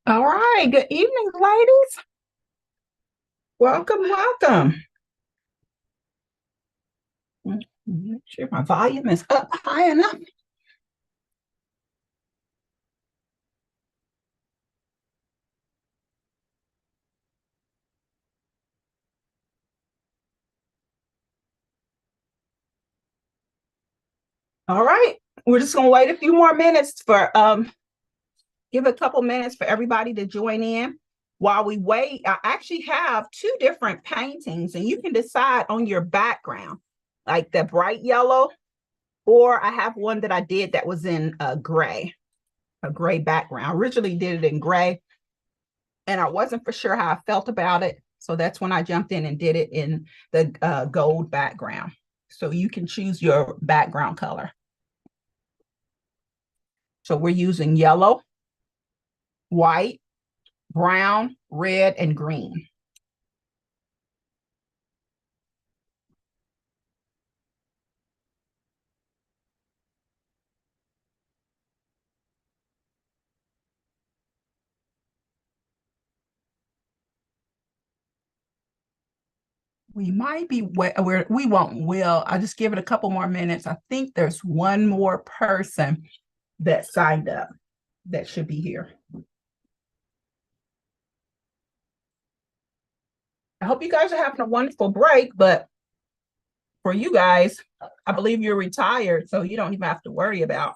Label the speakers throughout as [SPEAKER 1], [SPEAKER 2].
[SPEAKER 1] All right. Good evening, ladies. Welcome, welcome. Make sure my volume is up high enough. All right. We're just gonna wait a few more minutes for give a couple minutes for everybody to join in. While we wait, I actually have two different paintings, and you can decide on your background, like the bright yellow, or I have one that I did that was in a gray background. I originally did it in gray, and I wasn't for sure how I felt about it. So that's when I jumped in and did it in the gold background. So you can choose your background color. So we're using yellow, white, brown, red, and green. We might be, we won't, will. I just give it a couple more minutes. I think there's one more person that signed up that should be here. I hope you guys are having a wonderful break, but for you guys, I believe you're retired, so you don't even have to worry about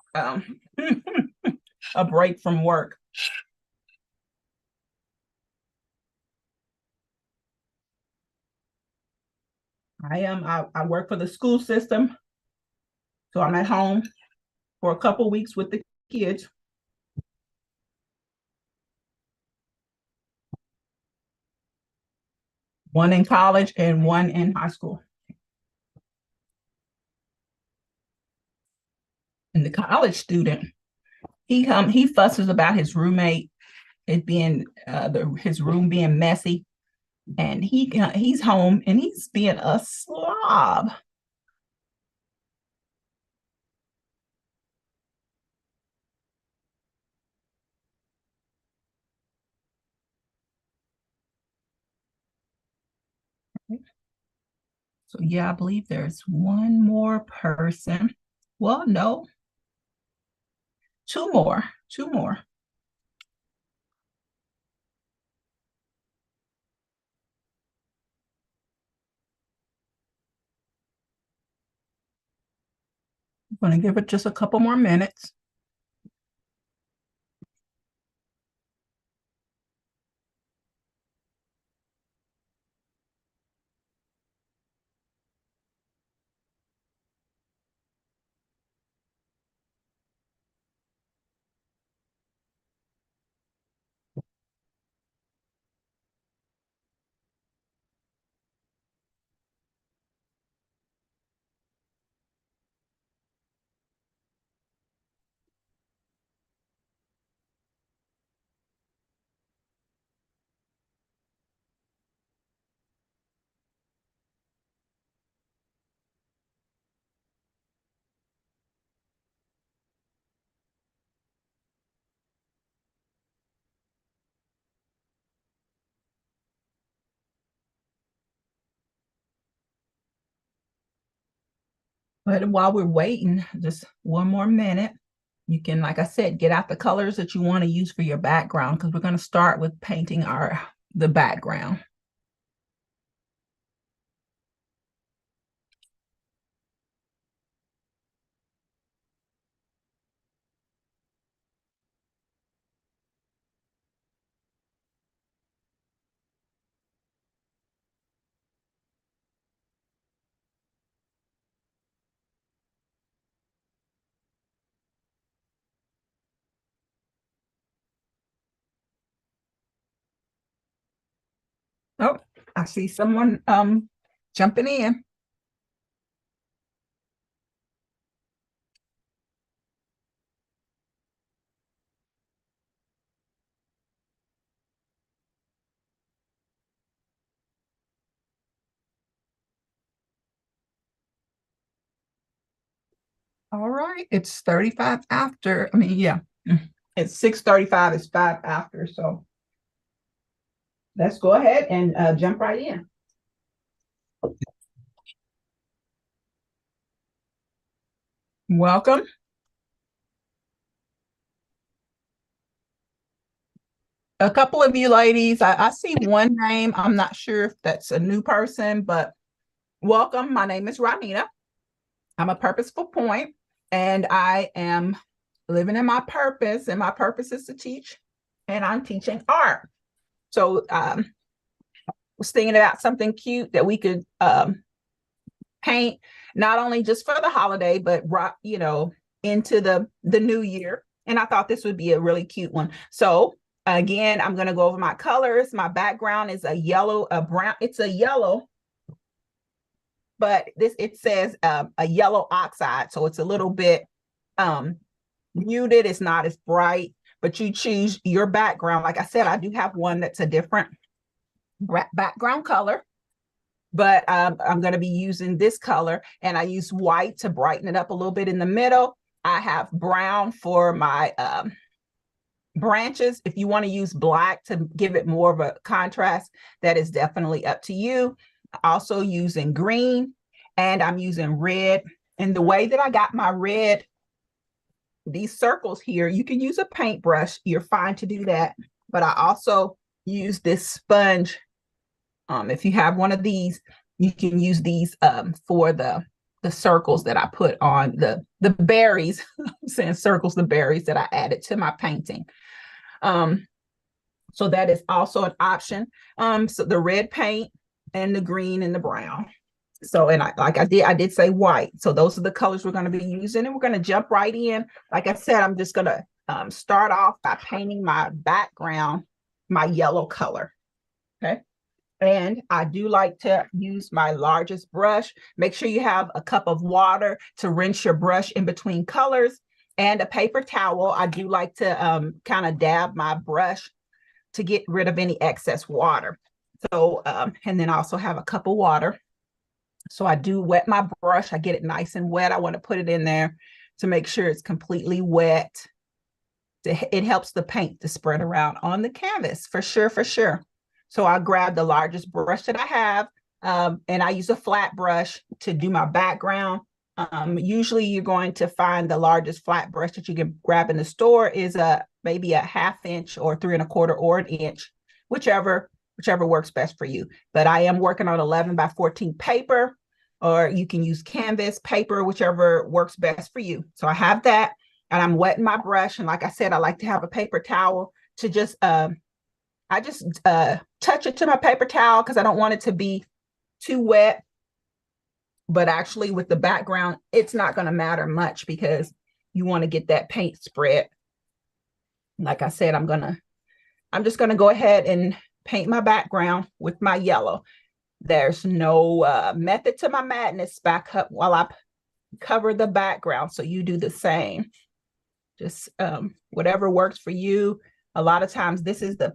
[SPEAKER 1] a break from work. I work for the school system, so I'm at home for a couple weeks with the kids. One in college and one in high school. And the college student, he fusses about his roommate, it being his room being messy, and he's home and he's being a slob. So yeah, I believe there's one more person. Well, no, two more. I'm going to give it just a couple more minutes. But while we're waiting, just one more minute, you can, like I said, get out the colors that you want to use for your background, because we're going to start with painting the background. Oh, I see someone jumping in. All right, it's 35 after. I mean, yeah. It's 6:35. It's 5 after. So let's go ahead and jump right in. Welcome. A couple of you ladies, I see one name. I'm not sure if that's a new person, but welcome. My name is Ronita. I'm a purposeful point, and I am living in my purpose, and my purpose is to teach, and I'm teaching art. So was thinking about something cute that we could paint, not only just for the holiday, but into the new year. And I thought this would be a really cute one. So again, I'm going to go over my colors. My background is a yellow, a brown. It's a yellow, but it says a yellow oxide, so it's a little bit muted. It's not as bright, but you choose your background. Like I said, I do have one that's a different background color, but I'm going to be using this color, and I use white to brighten it up a little bit in the middle. I have brown for my branches. If you want to use black to give it more of a contrast, that is definitely up to you. Also using green, and I'm using red. And the way that I got my red, these circles here, you can use a paintbrush. You're fine to do that. But I also use this sponge. If you have one of these, you can use these for the circles that I put on the berries. I'm saying circles, the berries that I added to my painting. So that is also an option. So the red paint and the green and the brown. So, and I did say white. So those are the colors we're going to be using, and we're going to jump right in. Like I said, I'm just going to start off by painting my background, my yellow color. Okay. And I do like to use my largest brush. Make sure you have a cup of water to rinse your brush in between colors, and a paper towel. I do like to kind of dab my brush to get rid of any excess water. So, and then I also have a cup of water. So I do wet my brush. I get it nice and wet. I want to put it in there to make sure it's completely wet. It helps the paint to spread around on the canvas, for sure, for sure. So I grab the largest brush that I have, and I use a flat brush to do my background. Usually you're going to find the largest flat brush that you can grab in the store is maybe a 1/2 inch or 3 1/4 or an inch, whichever works best for you. But I am working on 11 by 14 paper, or you can use canvas paper, whichever works best for you. So I have that, and I'm wetting my brush. And like I said, I like to have a paper towel to just I just touch it to my paper towel because I don't want it to be too wet. But actually with the background, it's not going to matter much because you want to get that paint spread. Like I said, I'm just going to go ahead and paint my background with my yellow. There's no method to my madness. Back up while I cover the background. So you do the same. Just whatever works for you. A lot of times this is the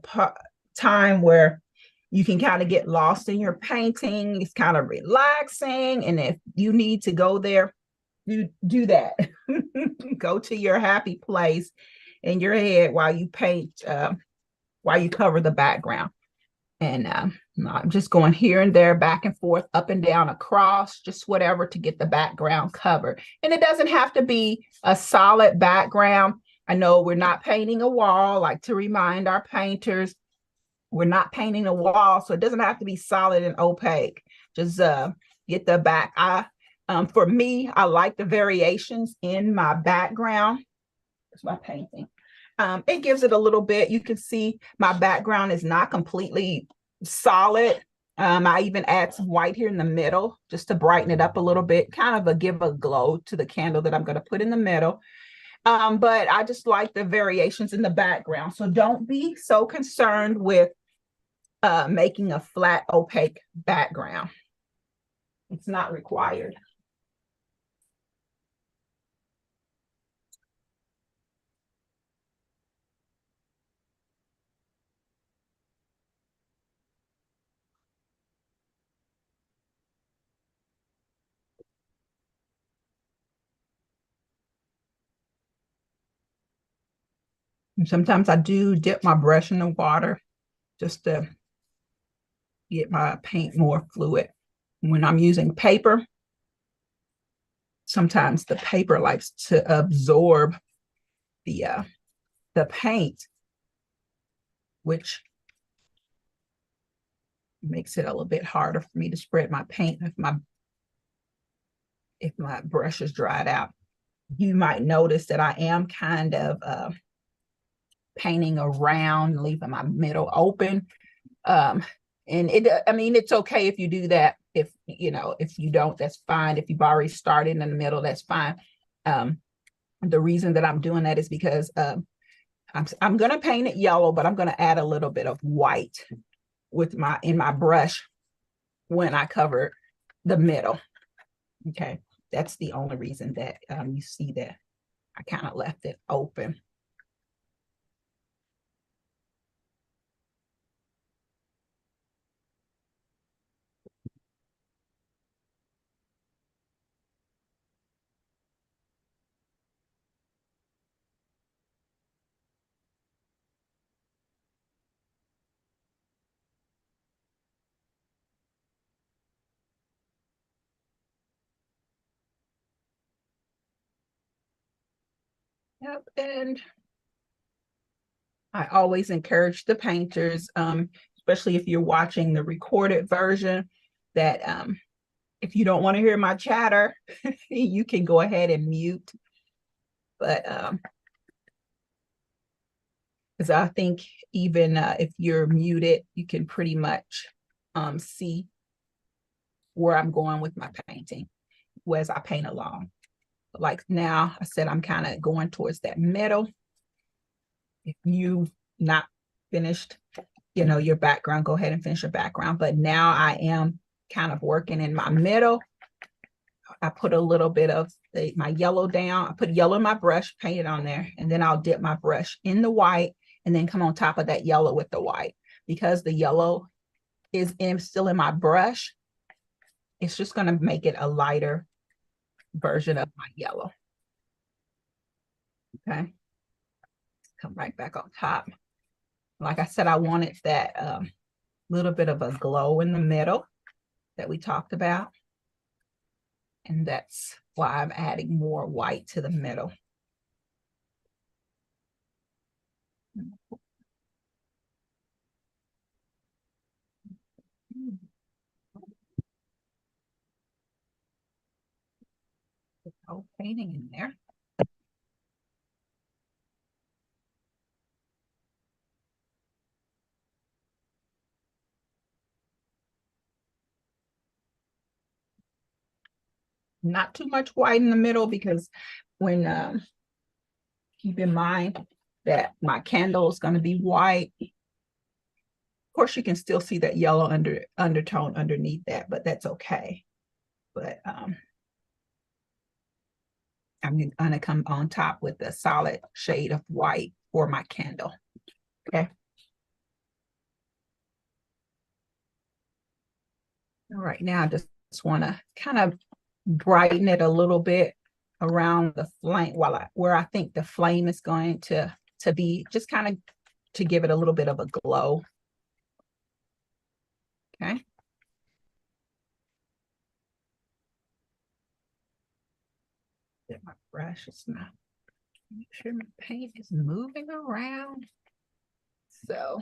[SPEAKER 1] time where you can kind of get lost in your painting. It's kind of relaxing. And if you need to go there, you do that. Go to your happy place in your head while you paint, while you cover the background. And I'm just going here and there, back and forth, up and down, across, just whatever to get the background covered. And it doesn't have to be a solid background. I know we're not painting a wall. I like to remind our painters, we're not painting a wall, so it doesn't have to be solid and opaque. Just get the back. For me, I like the variations in my background. That's my painting. It gives it a little bit. You can see my background is not completely solid. I even add some white here in the middle just to brighten it up a little bit, kind of give a glow to the candle that I'm going to put in the middle. But I just like the variations in the background. So don't be so concerned with making a flat, opaque background. It's not required. And sometimes I do dip my brush in the water just to get my paint more fluid. When I'm using paper, sometimes the paper likes to absorb the paint, which makes it a little bit harder for me to spread my paint if my brush is dried out. You might notice that I am kind of painting around, leaving my middle open. And I mean, it's okay if you do that. If you don't, that's fine. If you've already started in the middle, that's fine. The reason that I'm doing that is because I'm going to paint it yellow, but I'm going to add a little bit of white in my brush when I cover the middle. Okay, that's the only reason that you see that I kind of left it open. Yep, and I always encourage the painters, especially if you're watching the recorded version, that if you don't want to hear my chatter, you can go ahead and mute. But because I think even if you're muted, you can pretty much see where I'm going with my painting as I paint along. Like now, I said I'm kind of going towards that middle. If you not finished, your background, go ahead and finish your background. But now I am kind of working in my middle. I put a little bit of my yellow down. I put yellow in my brush, paint it on there, and then I'll dip my brush in the white and then come on top of that yellow with the white. Because the yellow is still in my brush, it's just going to make it a lighter version of my yellow. Okay. Come right back on top. Like I said, I wanted that little bit of a glow in the middle that we talked about. And that's why I'm adding more white to the middle. Oh, painting in there. Not too much white in the middle because when keep in mind that my candle is going to be white. Of course, you can still see that yellow undertone underneath that, but that's okay. But I'm going to come on top with a solid shade of white for my candle. Okay. All right, now I just want to kind of brighten it a little bit around the flame where I think the flame is going to be, just kind of to give it a little bit of a glow. Okay. Get my brush. It's not. Make sure my paint is moving around. So.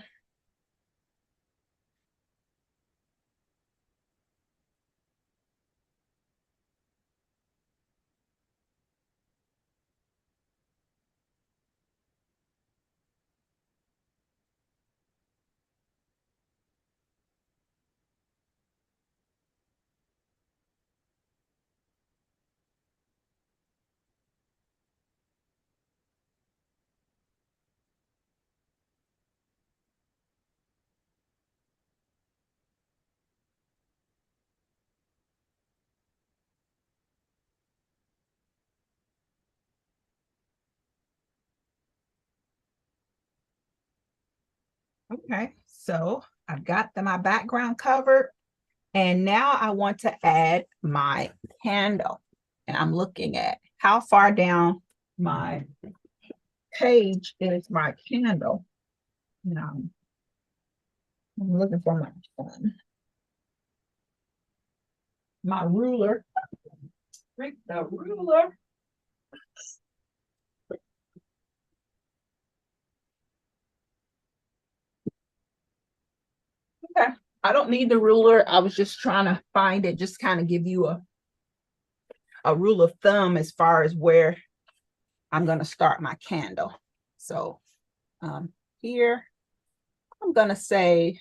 [SPEAKER 1] Okay, so I've got my background covered, and now I want to add my candle. And I'm looking at how far down my page is my candle. Now, I'm looking for my ruler. Bring the ruler. Okay. I don't need the ruler. I was just trying to find it, just kind of give you a rule of thumb as far as where I'm going to start my candle. So here, I'm going to say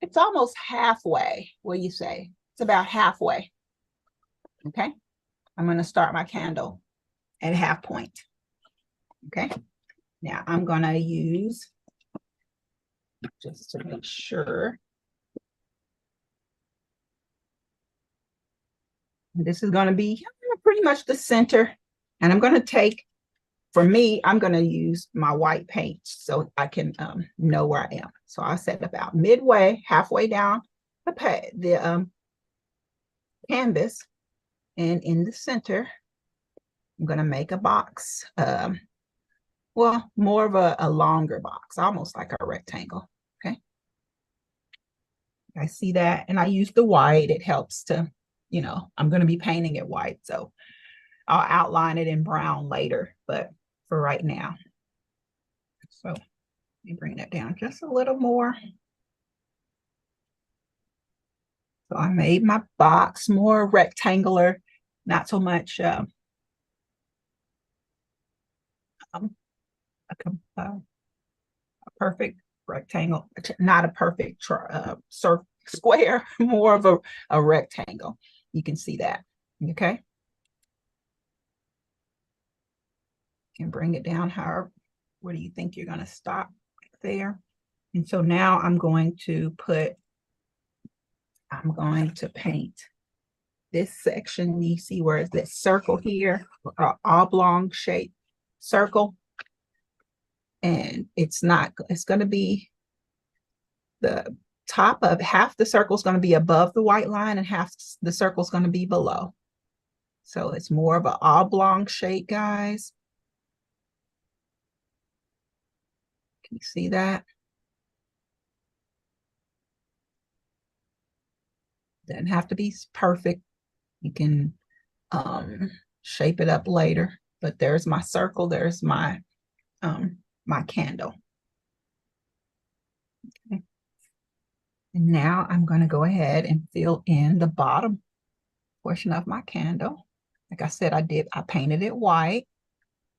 [SPEAKER 1] it's almost halfway. What do you say? It's about halfway. Okay. I'm going to start my candle at half point. Okay. Now I'm going to use, just to make sure, this is going to be pretty much the center. And I'm going to take, for me, I'm going to use my white paint so I can know where I am. So I set about midway, halfway down the canvas. And in the center, I'm going to make a box. Well, more of a longer box, almost like a rectangle. Okay. I see that. And I use the white. It helps to, I'm going to be painting it white. So I'll outline it in brown later, but for right now. So let me bring that down just a little more. So I made my box more rectangular, not so much a perfect rectangle, not a perfect square, more of a rectangle. You can see that. Okay. You can bring it down however. Where do you think you're going to stop there? And so now I'm going to paint this section. You see where it's that circle here, oblong shape circle. And it's going to be the top of half the circle is going to be above the white line and half the circle is going to be below. So it's more of an oblong shape, guys. Can you see that? Doesn't have to be perfect. You can shape it up later. But there's my circle. There's my candle. Okay. And now I'm going to go ahead and fill in the bottom portion of my candle. Like I said, I painted it white,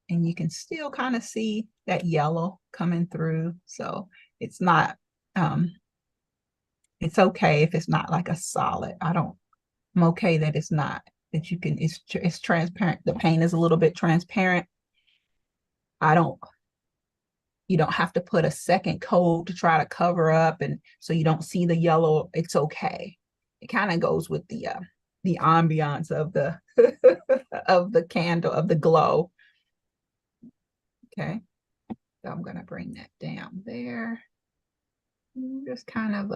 [SPEAKER 1] and you can still kind of see that yellow coming through. So it's not, it's okay if it's not like a solid. I'm okay that it's not, that you can, it's transparent. The paint is a little bit transparent. You don't have to put a second coat to try to cover up, and so you don't see the yellow. It's okay. It kind of goes with the ambiance of the of the candle, of the glow. Okay, so I'm gonna bring that down there. Just kind of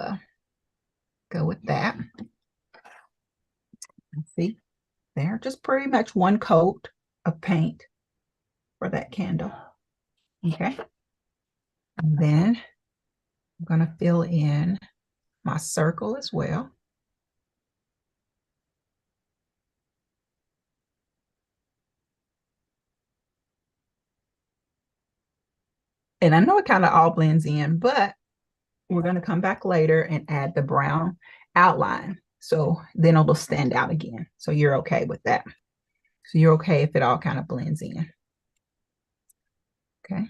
[SPEAKER 1] go with that. See there, just pretty much one coat of paint for that candle. Okay, and then I'm gonna fill in my circle as well. And I know it kind of all blends in, but we're going to come back later and add the brown outline. So then it'll stand out again. So you're okay with that. So you're okay if it all kind of blends in. Okay.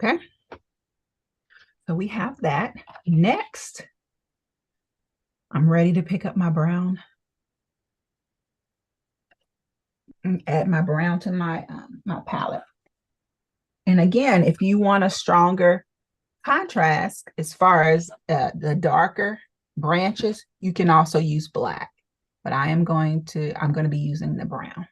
[SPEAKER 1] Okay. So we have that. Next, I'm ready to pick up my brown and add my brown to my palette. And again, if you want a stronger contrast as far as the darker branches, you can also use black. But I'm going to be using the brown.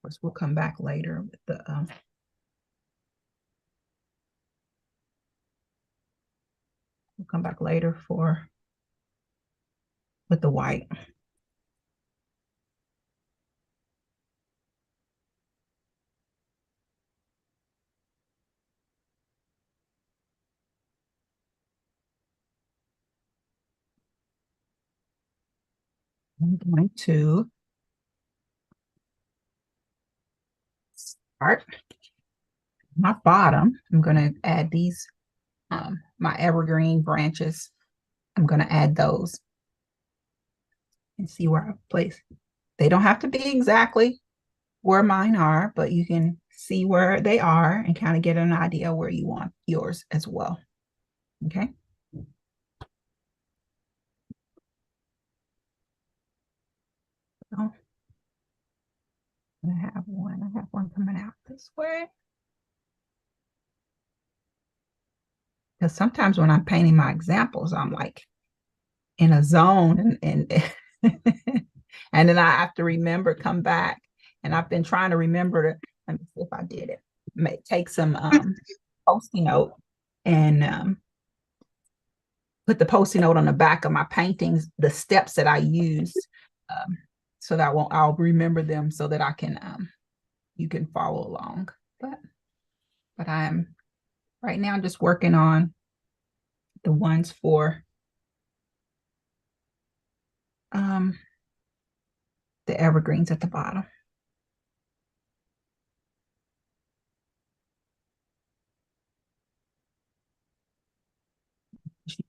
[SPEAKER 1] course, we'll come back later with the we'll come back later with the white. I'm going to start my bottom. I'm going to add these, my evergreen branches. I'm going to add those and see where I place. They don't have to be exactly where mine are, but you can see where they are and kind of get an idea where you want yours as well. Okay. So I have one coming out this way. Because sometimes when I'm painting my examples, I'm like in a zone and and then I have to remember, come back. And I've been trying to remember to, let me see if I did it. Take some Post-it note and put the Post-it note on the back of my paintings, the steps that I used, so that I'll remember them so that I can you can follow along. But I'm right now just working on the ones for the evergreens at the bottom.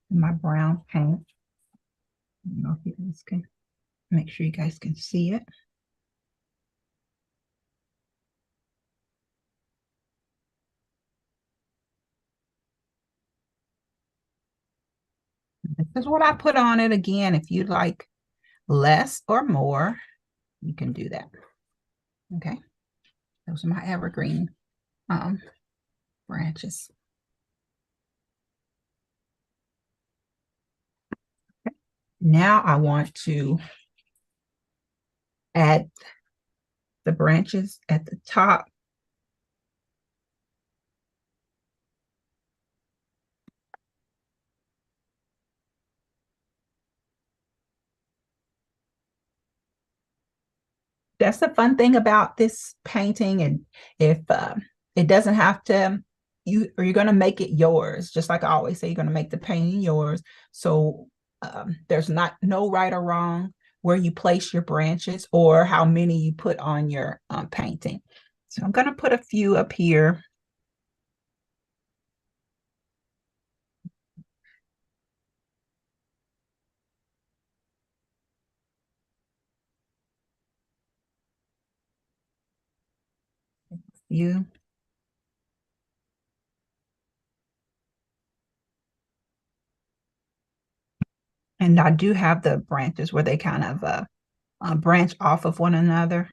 [SPEAKER 1] My brown paint. I don't know if you guys can make sure you guys can see it. This is what I put on it. Again, if you'd like less or more, you can do that. Okay. Those are my evergreen branches. Okay. Now I want to add the branches at the top. That's the fun thing about this painting. And if it doesn't have to, you're going to make it yours. Just like I always say, you're going to make the painting yours. So there's no right or wrong where you place your branches or how many you put on your painting. So I'm going to put a few up here. You. And I do have the branches where they kind of branch off of one another.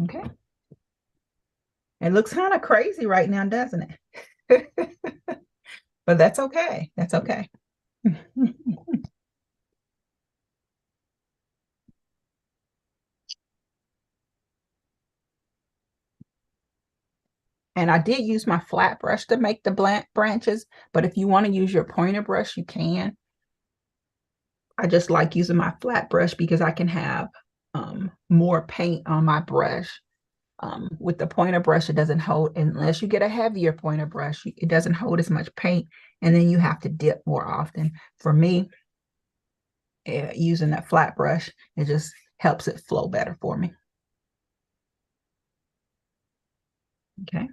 [SPEAKER 1] Okay. It looks kind of crazy right now, doesn't it? But that's okay. That's okay. And I did use my flat brush to make the branches, but if you want to use your pointer brush, you can. I just like using my flat brush because I can have more paint on my brush. With the pointer brush, it doesn't hold, unless you get a heavier pointer brush, it doesn't hold as much paint, and then you have to dip more often. For me, using that flat brush, it just helps it flow better for me. Okay.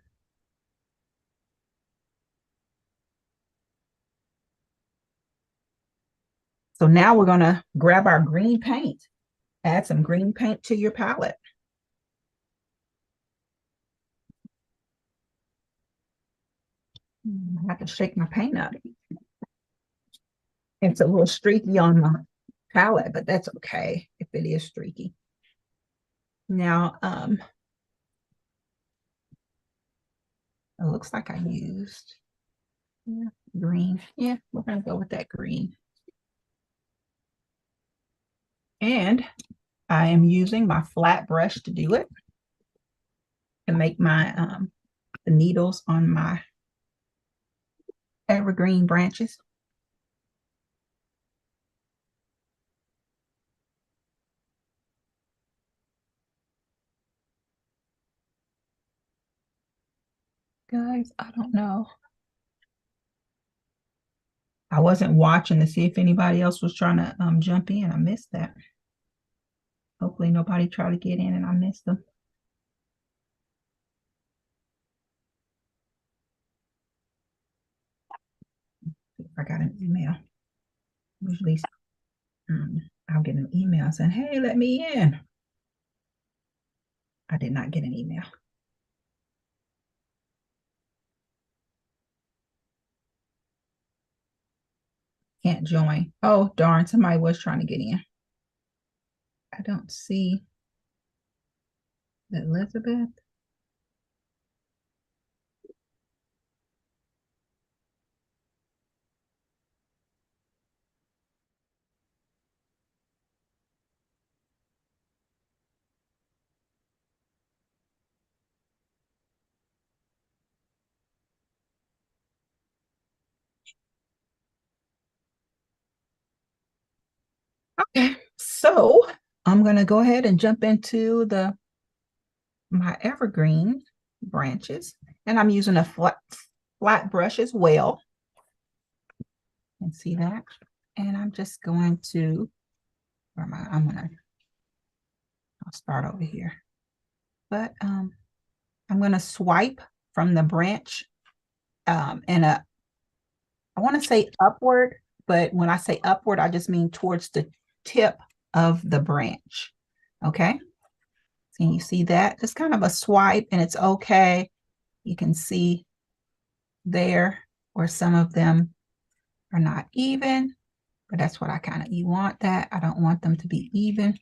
[SPEAKER 1] So now we're going to grab our green paint. Add some green paint to your palette. I have to shake my paint up. It's a little streaky on my palette, but that's okay if it is streaky. Now, it looks like I used, yeah, green. Yeah, we're gonna go with that green. And I am using my flat brush to do it, to make my the needles on my evergreen branches. Guys, I don't know. I wasn't watching to see if anybody else was trying to jump in. I missed that. Hopefully nobody tried to get in and I missed them. I got an email. Usually I'll get an email saying, hey, let me in. I did not get an email. Can't join. Oh, darn, somebody was trying to get in. I don't see Elizabeth. Okay, so I'm going to go ahead and jump into my evergreen branches, and I'm using a flat brush as well. You can see that. And I'm just going to, I'll start over here. But I'm going to swipe from the branch and I want to say upward, but when I say upward, I just mean towards the tip of the branch. Okay. Can you see that? Just kind of a swipe, and it's okay. You can see there where some of them are not even, but that's what I kind of, you want that. I don't want them to be even.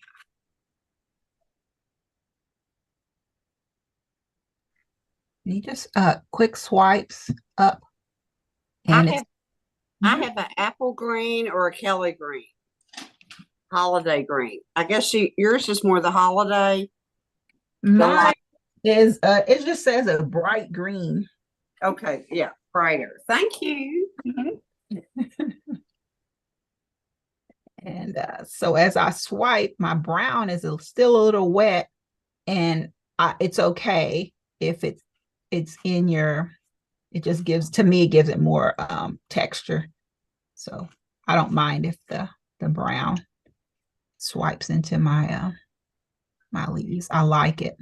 [SPEAKER 1] You just quick swipes up, and
[SPEAKER 2] I have an apple green or a Kelly green, holiday green. I guess yours is more the holiday.
[SPEAKER 1] Mine is it just says a bright green.
[SPEAKER 2] Okay, yeah, brighter. Thank you.
[SPEAKER 1] And so as I swipe, my brown is still a little wet, and it's okay if it's in your, it just gives, to me, it gives it more texture. So I don't mind if the brown swipes into my my leaves. I like it.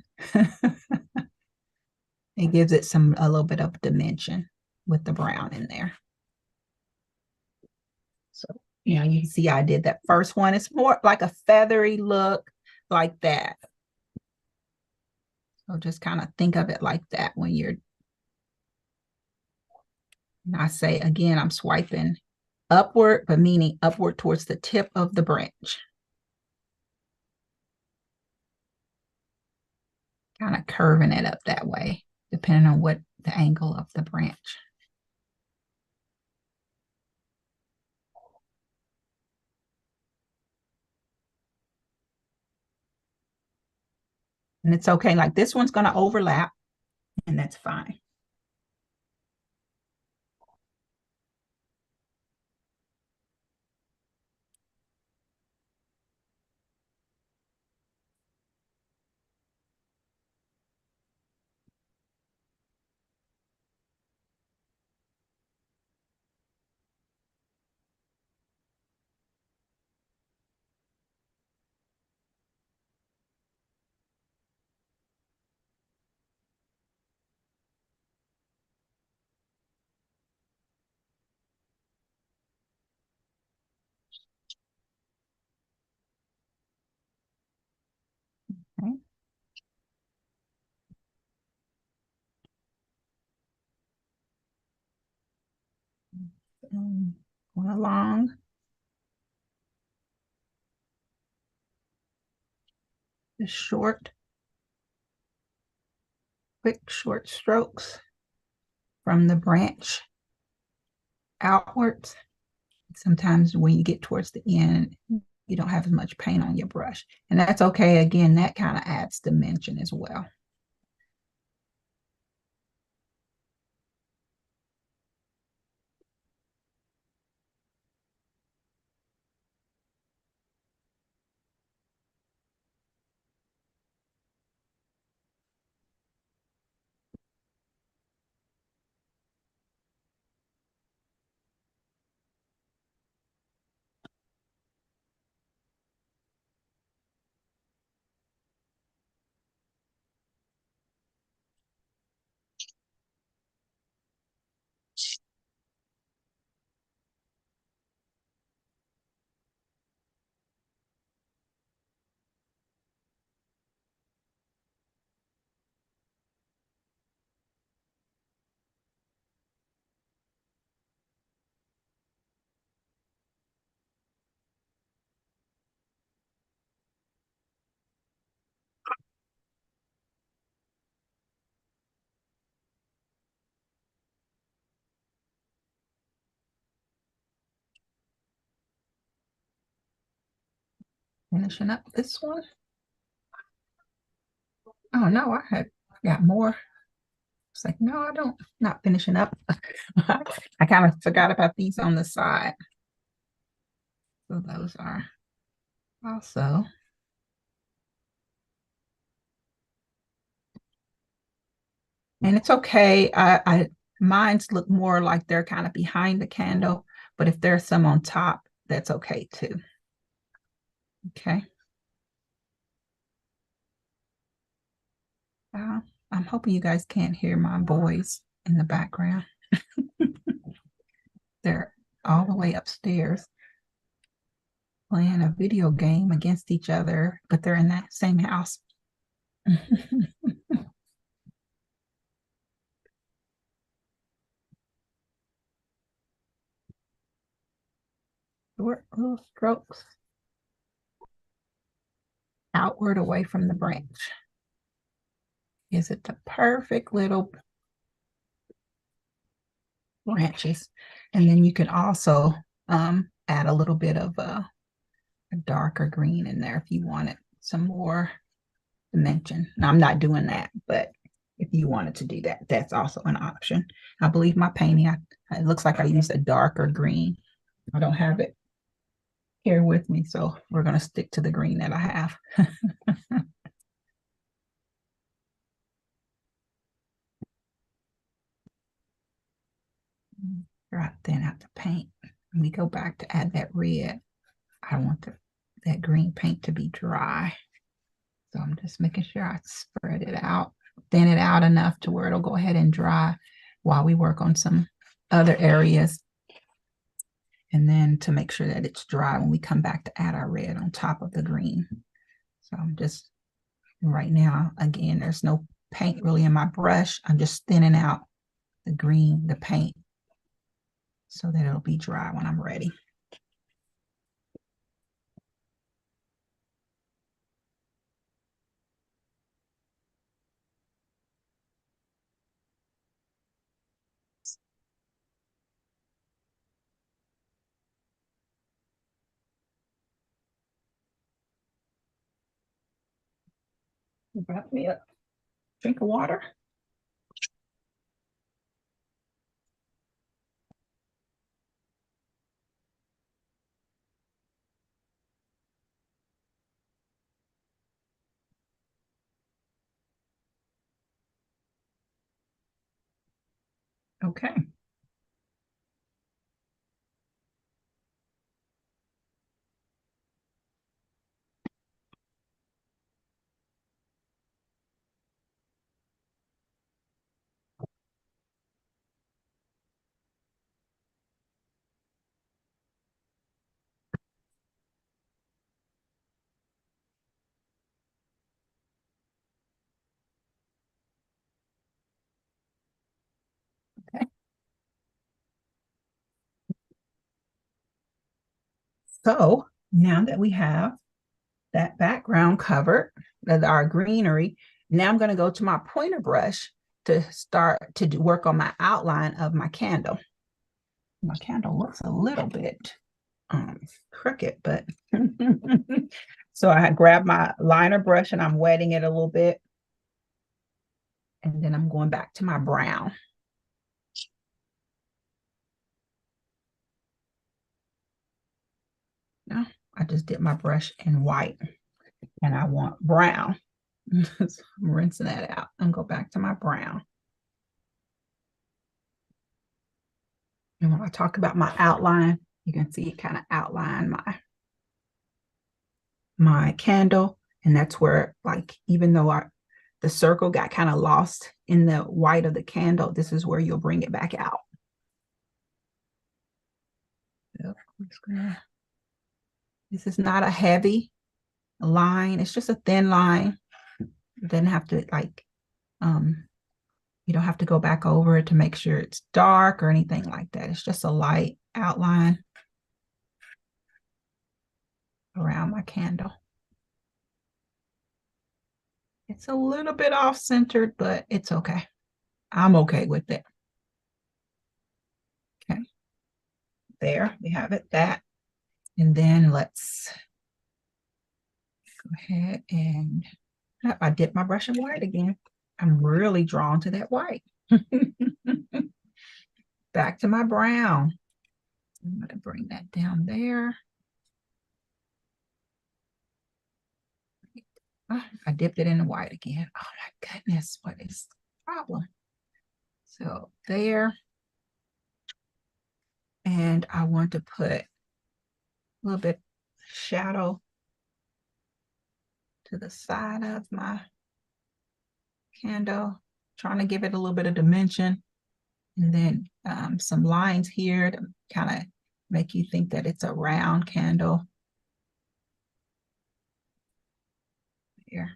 [SPEAKER 1] It gives it a little bit of dimension with the brown in there. So, you know, you can see I did that first one. It's more like a feathery look, like that. So just kind of think of it like that when you're, and I say again, I'm swiping upward, but meaning upward towards the tip of the branch. Kind of curving it up that way, depending on what the angle of the branch. And it's okay. Like this one's going to overlap, and that's fine. Okay. Going along. The quick short strokes from the branch outwards. Sometimes when you get towards the end, you don't have as much paint on your brush. And that's okay. Again, that kind of adds dimension as well. Finishing up this one. Oh no, I got more. It's like, no, I don't, not finishing up. I kind of forgot about these on the side. So those are also. And it's okay. Mine's look more like they're kind of behind the candle, but if there's some on top, that's okay too. Okay. I'm hoping you guys can't hear my boys in the background. They're all the way upstairs playing a video game against each other, but they're in that same house. Short little strokes outward away from the branch. Is it the perfect little branches? And then you can also add a little bit of a darker green in there if you wanted some more dimension. Now, I'm not doing that, but if you wanted to do that, that's also an option. I believe my painting, it looks like I used a darker green. I don't have it here with me, so we're going to stick to the green that I have. Right, thin out the paint. When we go back to add that red, I want that green paint to be dry. So I'm just making sure I spread it out, thin it out enough to where it'll go ahead and dry while we work on some other areas. And then to make sure that it's dry when we come back to add our red on top of the green. So I'm just, right now, again, there's no paint really in my brush. I'm just thinning out the green, the paint, so that it'll be dry when I'm ready. Grab me a drink of water. Okay. Okay. So now that we have that background covered, our greenery, now I'm going to go to my pointer brush to start to work on my outline of my candle. My candle looks a little bit crooked, but so I grabbed my liner brush and I'm wetting it a little bit. And then I'm going back to my brown. Now, I just did my brush in white and I want brown. So I'm rinsing that out and go back to my brown. And when I talk about my outline, you can see it kind of outline my candle. And that's where, like, even though the circle got kind of lost in the white of the candle, this is where you'll bring it back out. So this is not a heavy line. It's just a thin line. You didn't have to you don't have to go back over it to make sure it's dark or anything like that. It's just a light outline around my candle. It's a little bit off-centered, but it's okay. I'm okay with it. Okay. There, we have it, that. And then let's go ahead and I dip my brush in white again. I'm really drawn to that white. Back to my brown. I'm going to bring that down there. Oh, I dipped it in the white again. Oh my goodness, what is the problem? So there. And I want to put a little bit shadow to the side of my candle, trying to give it a little bit of dimension. And then some lines here to kind of make you think that it's a round candle. Here.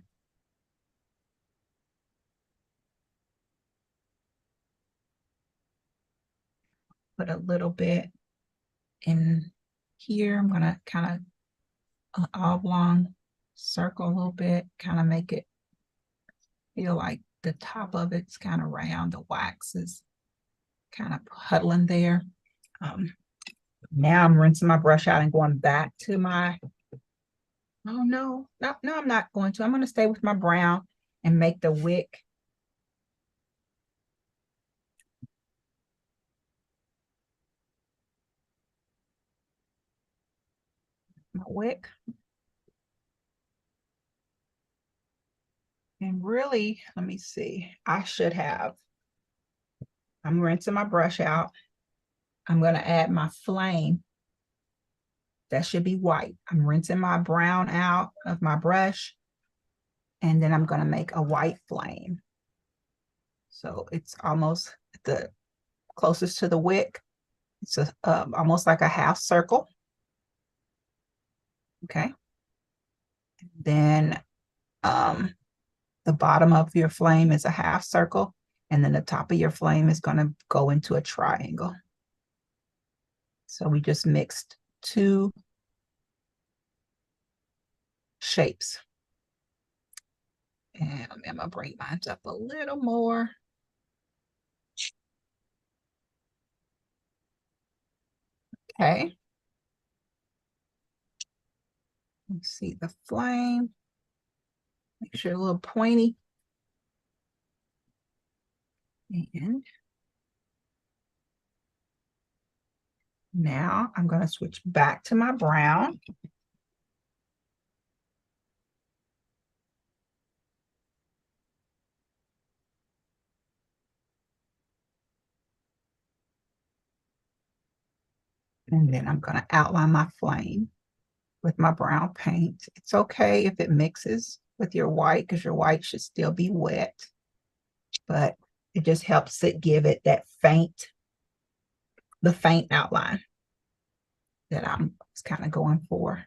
[SPEAKER 1] Put a little bit in here. I'm gonna kind of oblong circle a little bit, kind of make it feel like the top of it's kind of round. The wax is kind of huddling there. Now I'm rinsing my brush out and going back to my, oh no, I'm not going to. I'm going to stay with my brown and make the wick. My wick. And really, let me see, I'm rinsing my brush out. I'm going to add my flame. That should be white. I'm rinsing my brown out of my brush. And then I'm going to make a white flame. So it's almost the closest to the wick. It's almost like a half circle. Okay. Then the bottom of your flame is a half circle. And then the top of your flame is going to go into a triangle. So we just mixed two shapes. And I'm going to bring mine up a little more. Okay. Let's see the flame. Make sure a little pointy. And now I'm going to switch back to my brown. And then I'm going to outline my flame with my brown paint. It's okay if it mixes with your white because your white should still be wet, but it just helps it give it that the faint outline that I'm kind of going for.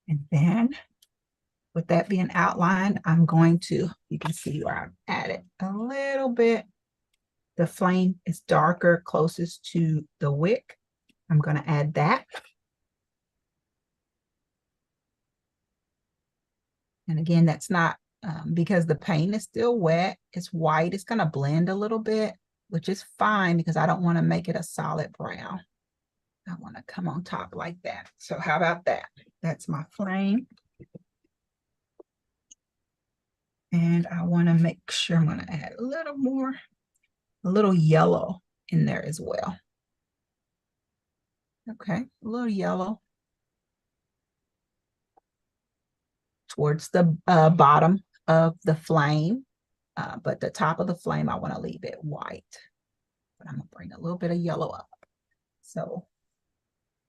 [SPEAKER 1] And then with that being outlined, I'm going to, you can see where I've added a little bit. The flame is darker, closest to the wick. I'm going to add that. And again, that's not because the paint is still wet. It's white. It's going to blend a little bit, which is fine because I don't want to make it a solid brown. I want to come on top like that. So how about that? That's my flame. And I want to make sure I'm going to add a little more, a little yellow in there as well. Okay, a little yellow towards the bottom of the flame, but the top of the flame, I want to leave it white. But I'm going to bring a little bit of yellow up. So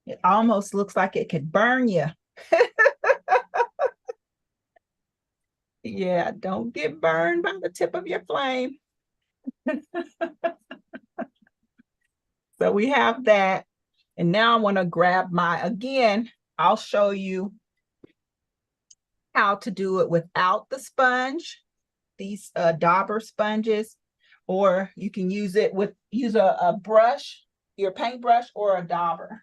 [SPEAKER 1] it almost looks like it could burn you. Yeah, don't get burned by the tip of your flame. So we have that. And now I want to grab again, I'll show you how to do it without the sponge, these dauber sponges, or you can use a brush, your paintbrush or a dauber.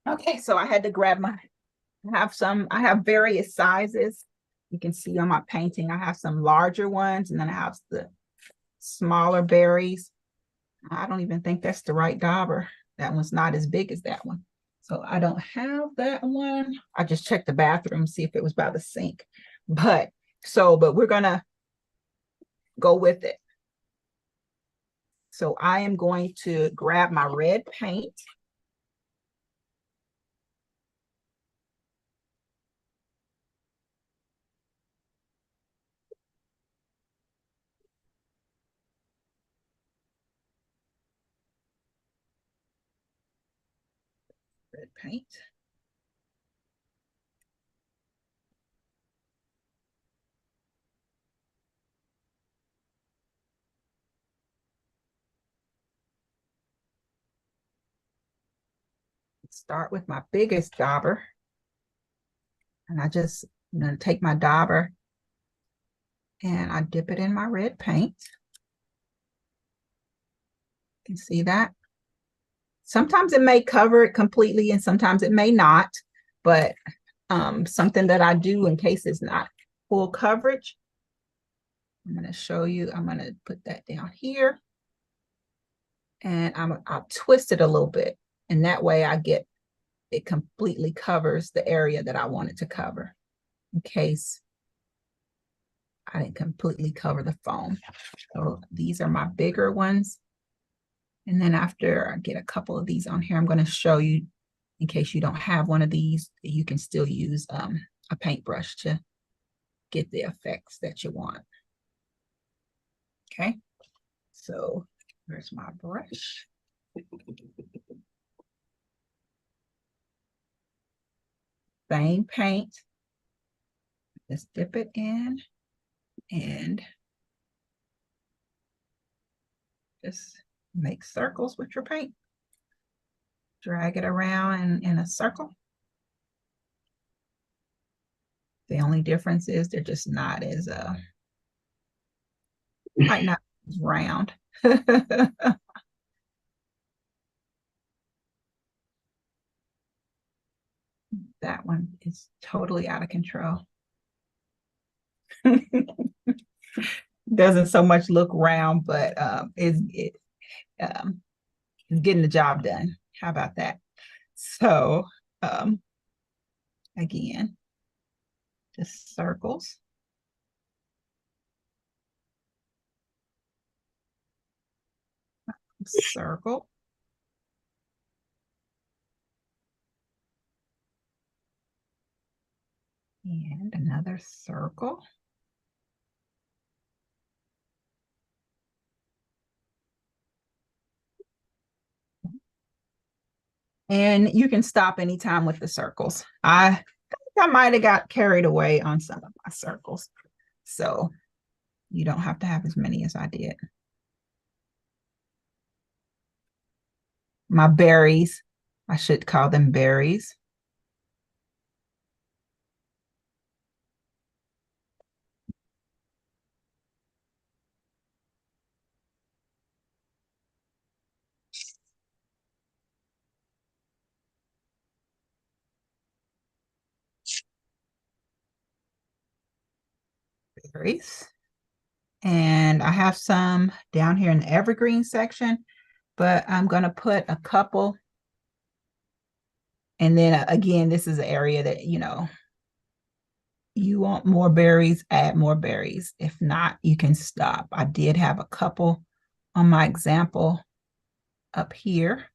[SPEAKER 1] Okay, so I had to grab I have various sizes. You can see on my painting, I have some larger ones, and then I have the smaller berries. I don't even think that's the right dauber. That one's not as big as that one. So I don't have that one. I just checked the bathroom, see if it was by the sink. But we're gonna go with it. So I am going to grab my red paint. Red paint. Start with my biggest dauber. And I'm going to take my dauber and I dip it in my red paint. You can see that. Sometimes it may cover it completely and sometimes it may not, but something that I do in case it's not full coverage. I'm going to show you, I'm going to put that down here and I'll twist it a little bit. And that way it completely covers the area that I want it to cover in case I didn't completely cover the foam. So these are my bigger ones. And then after I get a couple of these on here, I'm going to show you, in case you don't have one of these, you can still use a paintbrush to get the effects that you want. Okay, so there's my brush. Same paint. Just dip it in and just make circles with your paint. Drag it around in a circle. The only difference is they're just not as might not as round. That one is totally out of control. Doesn't so much look round, but it's getting the job done. How about that? So again, just circles. Circle. And another circle. And you can stop anytime with the circles. I think I might have got carried away on some of my circles. So you don't have to have as many as I did. My berries, I should call them berries. berries. And I have some down here in the evergreen section, but I'm going to put a couple. And then again, this is an area that, you want more berries, add more berries. If not, you can stop. I did have a couple on my example up here.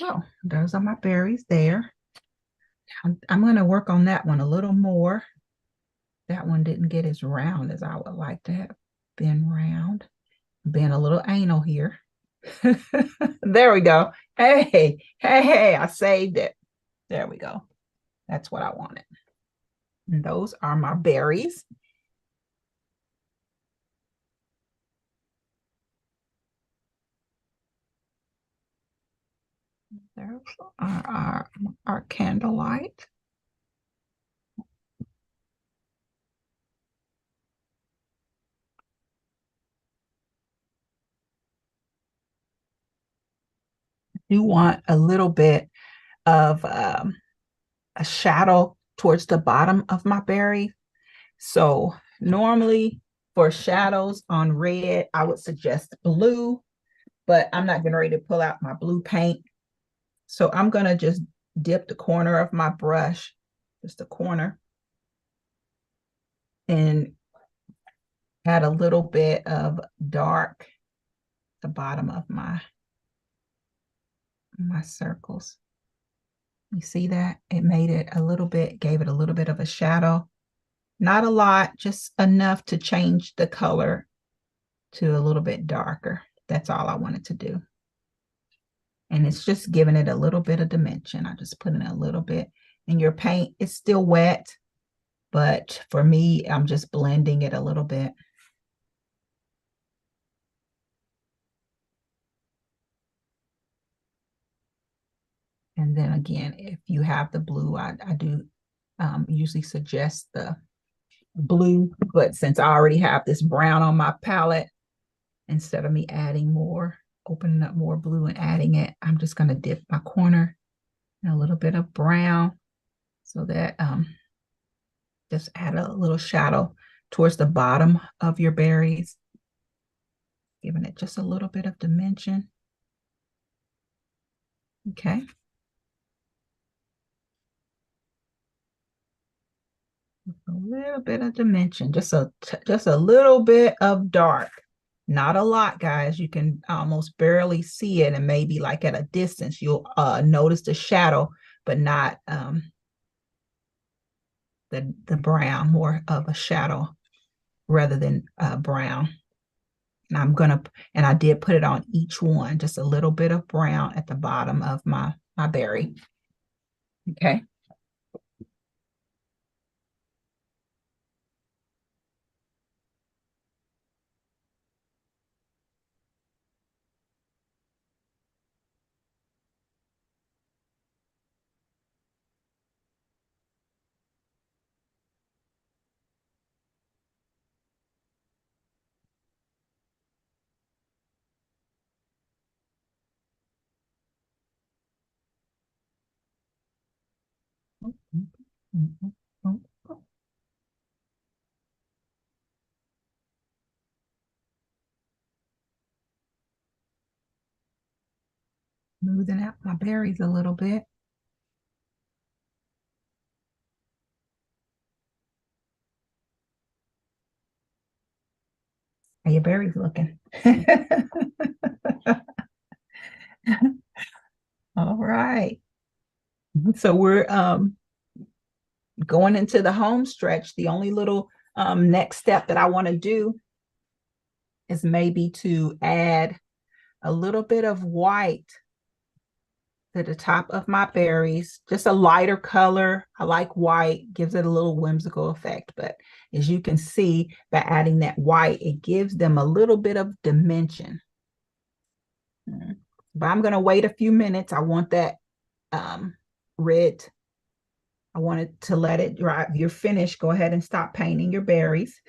[SPEAKER 1] Oh, those are my berries there. I'm going to work on that one a little more. That one didn't get as round as I would like to have been round. Being a little anal here. There we go. Hey, I saved it. There we go. That's what I wanted. And those are my berries. There's our candlelight. You want a little bit of a shadow towards the bottom of my berry. So normally for shadows on red, I would suggest blue, but I'm not getting ready to pull out my blue paint. So I'm going to just dip the corner of my brush, just the corner, and add a little bit of dark at the bottom of my circles. You see that? It made it a little bit, gave it a little bit of a shadow. Not a lot, just enough to change the color to a little bit darker. That's all I wanted to do. And it's just giving it a little bit of dimension. I just put in a little bit. And your paint is still wet, but for me, I'm just blending it a little bit. And then again, if you have the blue, I do usually suggest the blue, but since I already have this brown on my palette, instead of me adding more, opening up more blue and adding it, I'm just going to dip my corner in a little bit of brown so that just add a little shadow towards the bottom of your berries, giving it just a little bit of dimension. Okay. A little bit of dimension, just a little bit of dark. Not a lot, guys. You can almost barely see it, and maybe like at a distance, you'll notice the shadow, but not the brown, more of a shadow rather than brown. And I did put it on each one, just a little bit of brown at the bottom of my berry. Okay. Smoothing out my berries a little bit. How your berries looking? All right. So we're going into the home stretch. The only little next step that I want to do is maybe to add a little bit of white to the top of my berries, just a lighter color. I like white, gives it a little whimsical effect, but as you can see, by adding that white, it gives them a little bit of dimension. But I'm going to wait a few minutes. I want that red. I wanted to let it dry. If you're finished, go ahead and stop painting your berries.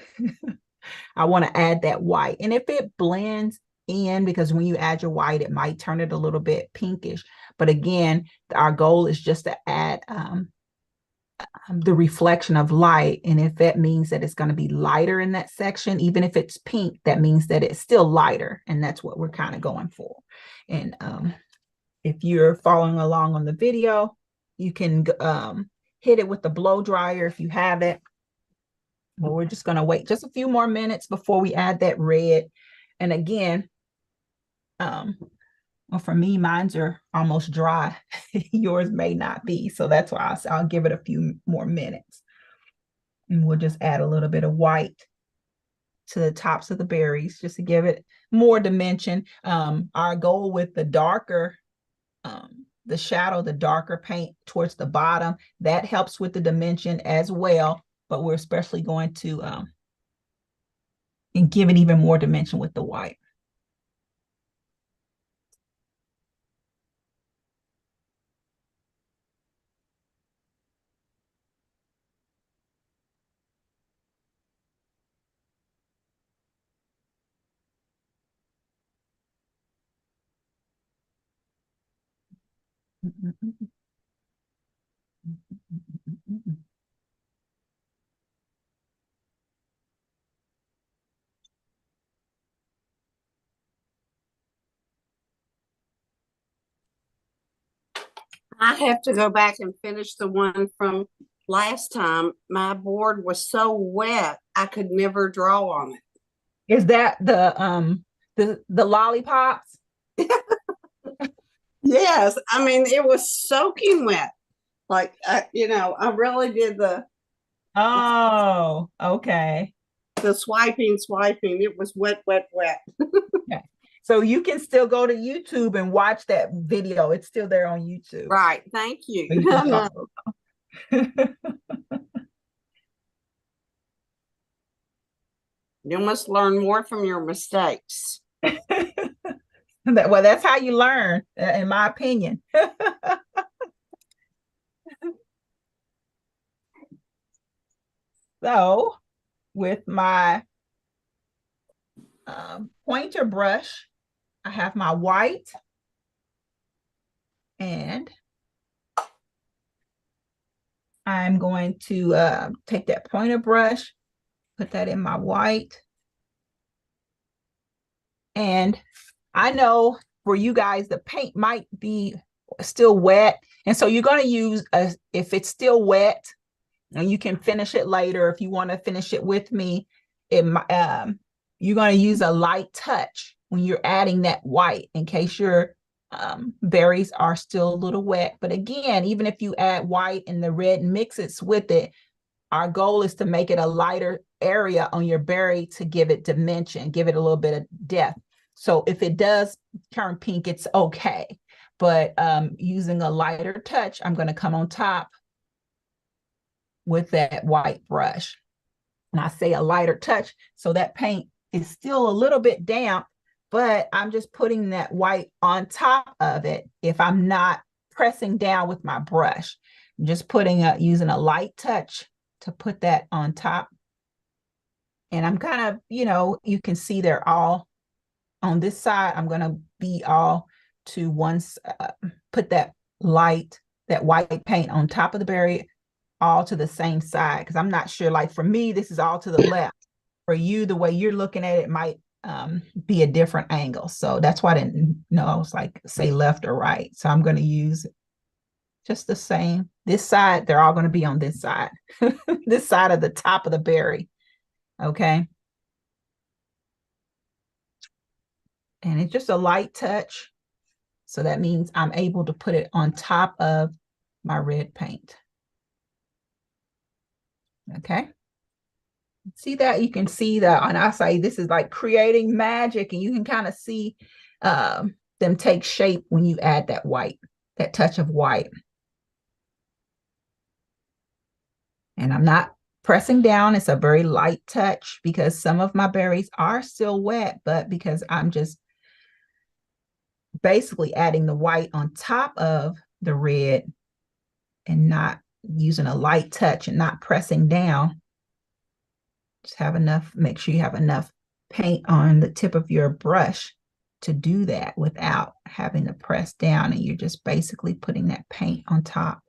[SPEAKER 1] I want to add that white. And if it blends in, because when you add your white, it might turn it a little bit pinkish. But again, our goal is just to add the reflection of light. And if that means that it's going to be lighter in that section, even if it's pink, that means that it's still lighter. And that's what we're kind of going for. And if you're following along on the video, you can hit it with the blow dryer if you have it. But we're just going to wait just a few more minutes before we add that red. And again, well, for me, mine's are almost dry. Yours may not be. So that's why I'll give it a few more minutes. And we'll just add a little bit of white to the tops of the berries just to give it more dimension. Our goal with the darker, the shadow, the darker paint towards the bottom, that helps with the dimension as well. But we're especially going to and give it even more dimension with the white.
[SPEAKER 2] I have to go back and finish the one from last time. My board was so wet, I could never draw on it.
[SPEAKER 1] Is that the lollipops?
[SPEAKER 2] Yes, I mean it was soaking wet. Like you know, I really did
[SPEAKER 1] Oh, okay.
[SPEAKER 2] the swiping. It was wet.
[SPEAKER 1] Okay. So you can still go to YouTube and watch that video. It's still there on YouTube.
[SPEAKER 2] Right. Thank you. You must learn more from your mistakes.
[SPEAKER 1] Well, that's how you learn, in my opinion. So with my pointer brush, I have my white, and I'm going to take that pointer brush, put that in my white. And I know for you guys, the paint might be still wet. And so you're going to use, if it's still wet, and you can finish it later if you want to finish it with me, you're going to use a light touch when you're adding that white in case your berries are still a little wet. But again, even if you add white and the red mixes with it, our goal is to make it a lighter area on your berry to give it dimension, give it a little bit of depth. So if it does turn pink, it's okay. But using a lighter touch, I'm going to come on top with that white brush. And I say a lighter touch, so that paint is still a little bit damp, but I'm just putting that white on top of it if I'm not pressing down with my brush. I'm just using a light touch to put that on top. And I'm kind of, you can see they're all on this side. I'm going to be all to once put that white paint on top of the berry, all to the same side, because I'm not sure, like for me, this is all to the left. For you, the way you're looking at it might be a different angle. So that's why I didn't know, I was like, say left or right. So I'm going to use just the same. This side, they're all going to be on this side, this side of the top of the berry. Okay. And it's just a light touch. So that means I'm able to put it on top of my red paint. Okay. See that? You can see that, and I say this is like creating magic, and you can kind of see them take shape when you add that white, that touch of white. And I'm not pressing down. It's a very light touch because some of my berries are still wet, but because I'm just basically adding the white on top of the red and not using a light touch and not pressing down. Just have enough, make sure you have enough paint on the tip of your brush to do that without having to press down, and you're just basically putting that paint on top.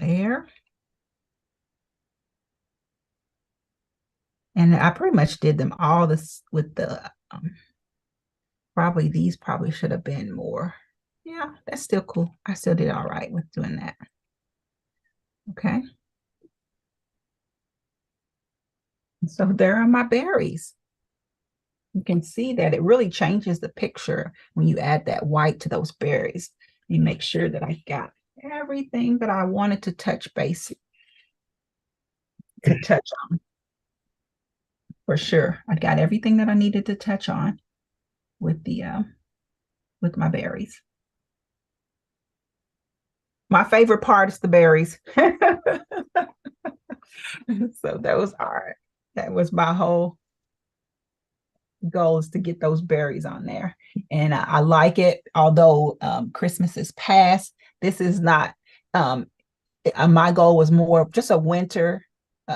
[SPEAKER 1] there. And I pretty much did them all this with the, probably these probably should have been more. Yeah, that's still cool. I still did all right with doing that. Okay. So there are my berries. You can see that it really changes the picture when you add that white to those berries. You make sure that I got everything that I wanted to touch base to touch on. For sure. I got everything that I needed to touch on with the with my berries. My favorite part is the berries. So that was all right. That was my whole goal, is to get those berries on there. And I like it, although Christmas is past. This is not, my goal was more just a winter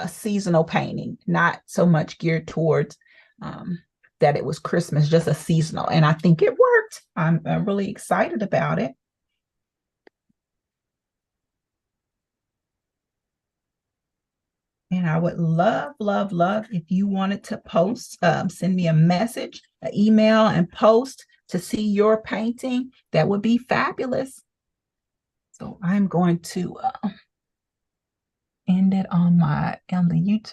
[SPEAKER 1] seasonal painting, not so much geared towards that it was Christmas, just a seasonal. And I think it worked. I'm really excited about it. And I would love, love, love if you wanted to post, send me a message, an email, and post to see your painting. That would be fabulous. So I'm going to end it on the YouTube.